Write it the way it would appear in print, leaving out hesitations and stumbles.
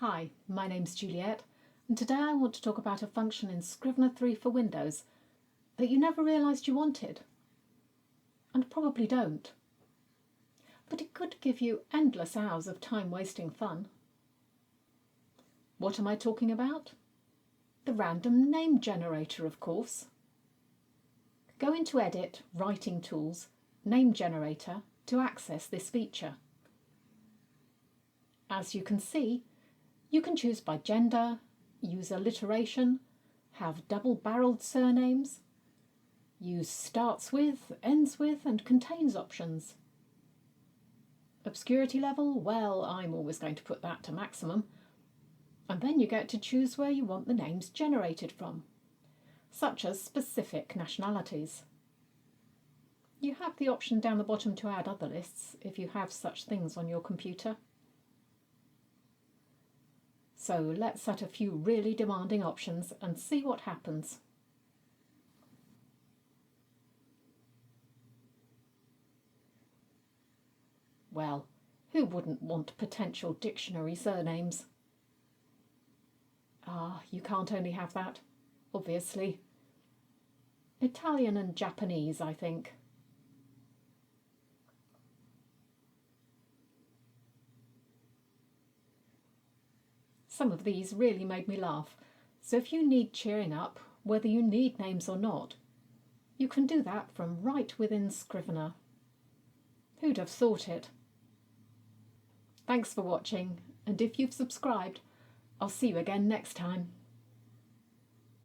Hi, my name's Juliet, and today I want to talk about a function in Scrivener 3 for Windows that you never realised you wanted, and probably don't. But it could give you endless hours of time-wasting fun. What am I talking about? The random name generator, of course. Go into Edit, Writing Tools, Name Generator to access this feature. As you can see, you can choose by gender, use alliteration, have double-barreled surnames, use starts with, ends with, and contains options. Obscurity level, well, I'm always going to put that to maximum. And then you get to choose where you want the names generated from, such as specific nationalities. You have the option down the bottom to add other lists if you have such things on your computer. So let's set a few really demanding options and see what happens. Well, who wouldn't want potential dictionary surnames? You can't only have that, obviously. Italian and Japanese, I think. Some of these really made me laugh, so if you need cheering up, whether you need names or not, you can do that from right within Scrivener. Who'd have thought it? Thanks for watching, and if you've subscribed, I'll see you again next time.